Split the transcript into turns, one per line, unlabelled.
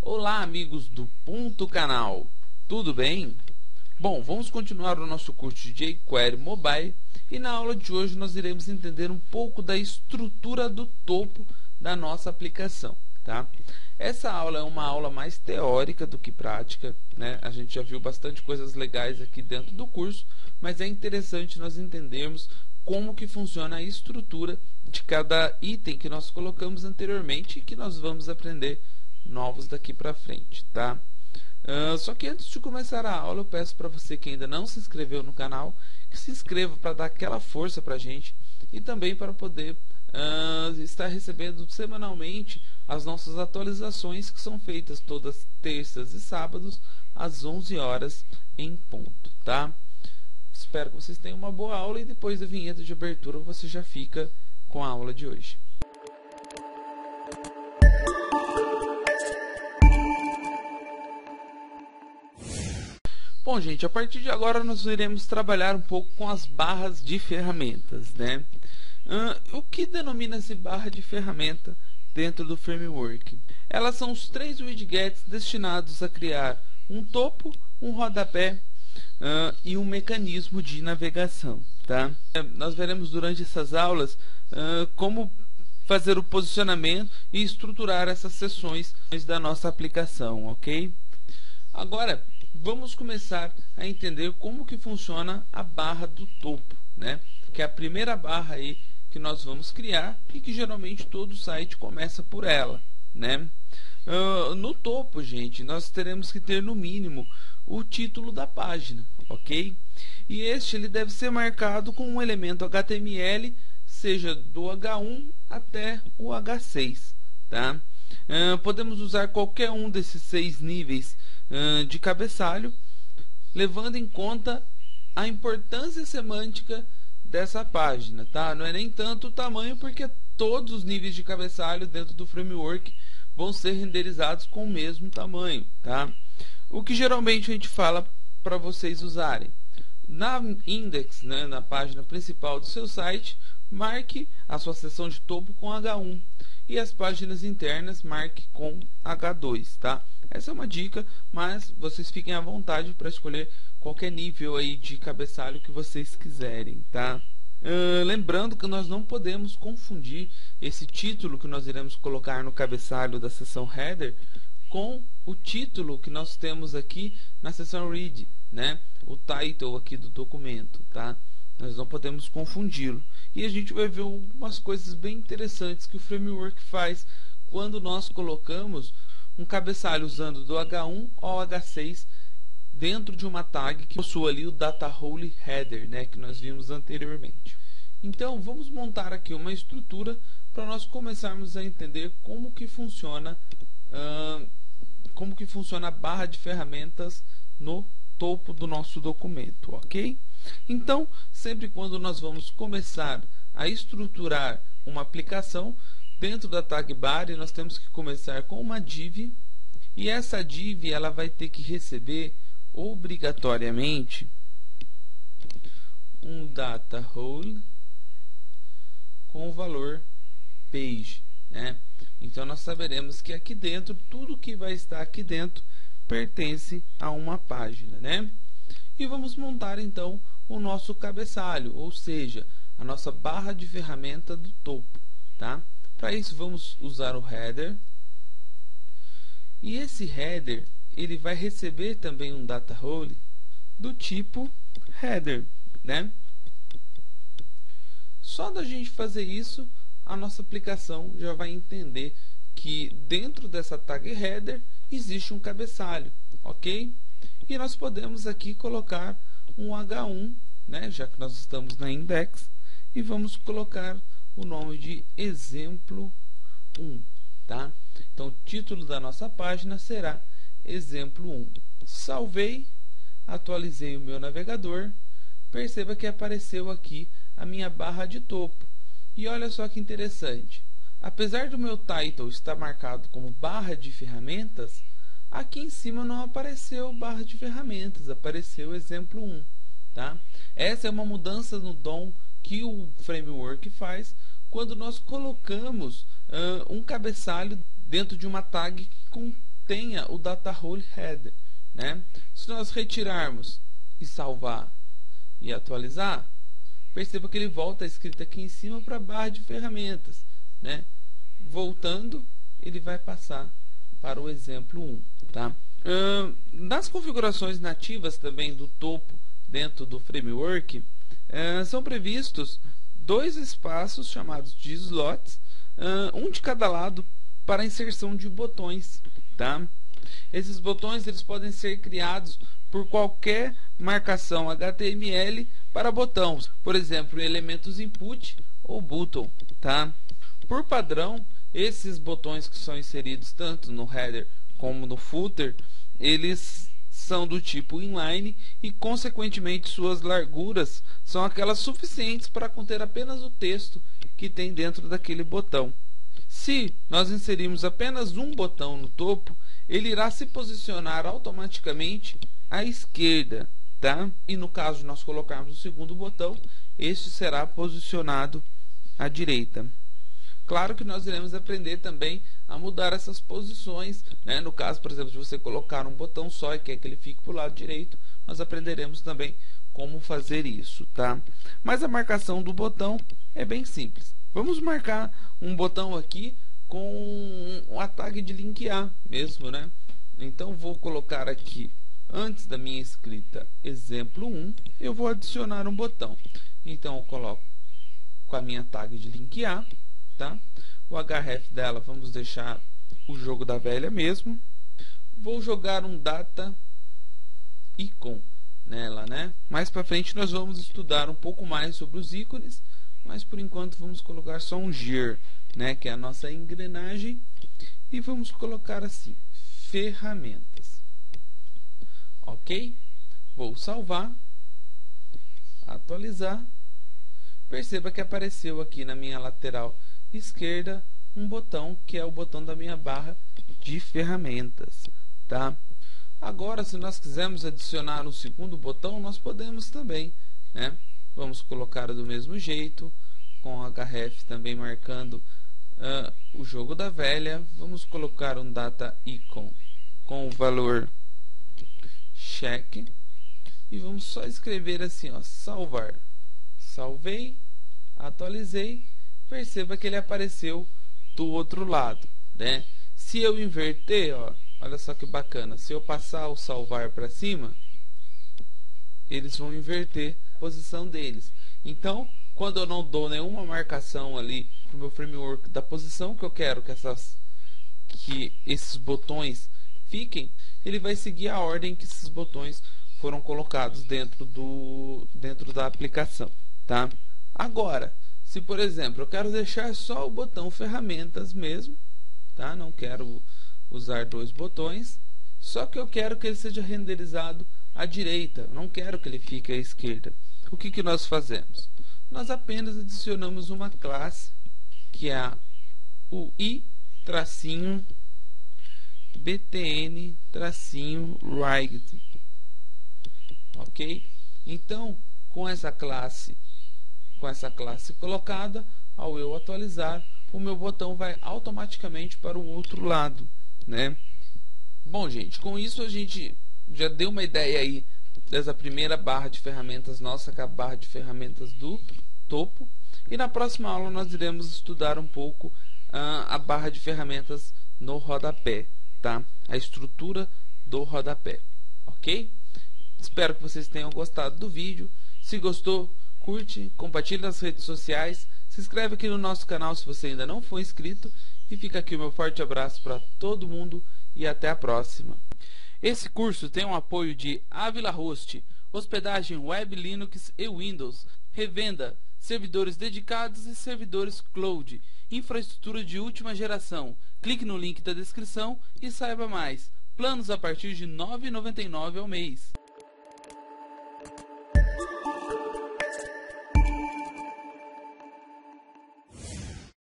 Olá, amigos do Ponto Canal, tudo bem? Bom, vamos continuar o nosso curso de jQuery Mobile e na aula de hoje nós iremos entender um pouco da estrutura do topo da nossa aplicação, tá? Essa aula é uma aula mais teórica do que prática, né? A gente já viu bastante coisas legais aqui dentro do curso, mas é interessante nós entendermos como que funciona a estrutura de cada item que nós colocamos anteriormente e que nós vamos aprender novos daqui para frente, tá? Só que antes de começar a aula, eu peço para você que ainda não se inscreveu no canal, que se inscreva para dar aquela força para a gente e também para poder estar recebendo semanalmente as nossas atualizações que são feitas todas terças e sábados às 11 horas em ponto, tá? Espero que vocês tenham uma boa aula e depois da vinheta de abertura você já fica com a aula de hoje. Bom, gente, a partir de agora nós iremos trabalhar um pouco com as barras de ferramentas, né? O que denomina-se barra de ferramenta dentro do framework? Elas são os três widgets destinados a criar um topo, um rodapé e um mecanismo de navegação, tá? Nós veremos durante essas aulas como fazer o posicionamento e estruturar essas seções da nossa aplicação, ok? Agora, vamos começar a entender como que funciona a barra do topo, né? Que é a primeira barra aí que nós vamos criar e que geralmente todo site começa por ela, né? No topo, gente, nós teremos que ter no mínimo o título da página, ok? E ele deve ser marcado com um elemento HTML, seja do H1 até o H6, tá? Podemos usar qualquer um desses 6 níveis de cabeçalho, levando em conta a importância semântica dessa página, tá? Não é nem tanto o tamanho, porque todos os níveis de cabeçalho dentro do framework vão ser renderizados com o mesmo tamanho, tá? O que geralmente a gente fala para vocês usarem na index, né, na página principal do seu site, marque a sua seção de topo com H1 e as páginas internas marque com H2, tá? Essa é uma dica, mas vocês fiquem à vontade para escolher qualquer nível aí de cabeçalho que vocês quiserem, tá? Lembrando que nós não podemos confundir esse título que nós iremos colocar no cabeçalho da seção header com o título que nós temos aqui na seção read, né? O title aqui do documento, tá? Nós não podemos confundi-lo. E a gente vai ver umas coisas bem interessantes que o framework faz quando nós colocamos um cabeçalho usando do H1 ao H6 dentro de uma tag que possui ali o data role header, né, que nós vimos anteriormente. Então vamos montar aqui uma estrutura para nós começarmos a entender como que funciona a barra de ferramentas no topo do nosso documento, ok? Então, sempre quando nós vamos começar a estruturar uma aplicação, dentro da tag bar nós temos que começar com uma div, e essa div ela vai ter que receber obrigatoriamente um data role com o valor page, né? Então nós saberemos que aqui dentro, tudo que vai estar aqui dentro pertence a uma página, né? E vamos montar então o nosso cabeçalho, ou seja, a nossa barra de ferramenta do topo, tá? Para isso vamos usar o header, e esse header ele vai receber também um data role do tipo header, né? Só da gente fazer isso, a nossa aplicação já vai entender que dentro dessa tag header existe um cabeçalho, ok? E nós podemos aqui colocar um H1, né, já que nós estamos na index, e vamos colocar o nome de exemplo 1, tá? Então o título da nossa página será exemplo 1. Salvei, atualizei o meu navegador, perceba que apareceu aqui a minha barra de topo. E olha só que interessante, apesar do meu title estar marcado como barra de ferramentas, aqui em cima não apareceu barra de ferramentas, apareceu exemplo 1, tá? Essa é uma mudança no DOM que o framework faz quando nós colocamos um cabeçalho dentro de uma tag com tenha o data role header, né? Se nós retirarmos e salvar e atualizar, perceba que ele volta a escrita aqui em cima para a barra de ferramentas, né? Voltando, ele vai passar para o exemplo 1, tá? Nas configurações nativas também do topo dentro do framework, são previstos 2 espaços chamados de slots, um de cada lado, para a inserção de botões, tá? Esses botões eles podem ser criados por qualquer marcação HTML para botões, por exemplo, elementos input ou button, tá? Por padrão, esses botões que são inseridos tanto no header como no footer, eles são do tipo inline e, consequentemente, suas larguras são aquelas suficientes para conter apenas o texto que tem dentro daquele botão. Se nós inserirmos apenas um botão no topo, ele irá se posicionar automaticamente à esquerda, tá? E no caso de nós colocarmos o segundo botão, este será posicionado à direita. Claro que nós iremos aprender também a mudar essas posições, né? No caso, por exemplo, de você colocar um botão só e quer que ele fique para o lado direito, nós aprenderemos também como fazer isso, tá? Mas a marcação do botão é bem simples. Vamos marcar um botão aqui com a tag de linkear mesmo, né? Então vou colocar aqui, antes da minha escrita exemplo 1, eu vou adicionar um botão. Então eu coloco com a minha tag de linkear, tá? O href dela vamos deixar o jogo da velha mesmo. Vou jogar um data icon nela, né? Mais para frente nós vamos estudar um pouco mais sobre os ícones, mas por enquanto vamos colocar só um gear, né, que é a nossa engrenagem, e vamos colocar assim, ferramentas. OK? Vou salvar, atualizar. Perceba que apareceu aqui na minha lateral esquerda um botão que é o botão da minha barra de ferramentas, tá? Agora, se nós quisermos adicionar um segundo botão, nós podemos também, né? Vamos colocar do mesmo jeito, com o href também marcando o jogo da velha. Vamos colocar um data icon com o valor check e vamos só escrever assim, ó, salvar. Salvei, atualizei. Perceba que ele apareceu do outro lado, né? Se eu inverter, ó, olha só que bacana, se eu passar o salvar para cima, eles vão inverter a posição deles. Então, quando eu não dou nenhuma marcação ali para o meu framework da posição que eu quero que esses botões fiquem, ele vai seguir a ordem que esses botões foram colocados dentro da aplicação, tá? Agora, se por exemplo eu quero deixar só o botão ferramentas mesmo, tá? Não quero usar 2 botões, só que eu quero que ele seja renderizado à direita, não quero que ele fique à esquerda. O que nós fazemos? Nós apenas adicionamos uma classe que é o i-btn-right. OK? Então, com essa classe colocada, ao eu atualizar, o meu botão vai automaticamente para o outro lado, né? Bom, gente, com isso a gente já deu uma ideia aí dessa primeira barra de ferramentas nossa, que é a barra de ferramentas do topo. E na próxima aula nós iremos estudar um pouco a barra de ferramentas no rodapé, tá? A estrutura do rodapé, ok? Espero que vocês tenham gostado do vídeo. Se gostou, curte, compartilhe nas redes sociais, se inscreve aqui no nosso canal se você ainda não for inscrito, e fica aqui o meu forte abraço para todo mundo e até a próxima. Esse curso tem um apoio de Avila Host, hospedagem web, Linux e Windows, revenda, servidores dedicados e servidores cloud, infraestrutura de última geração. Clique no link da descrição e saiba mais. Planos a partir de R$ 9,99 ao mês.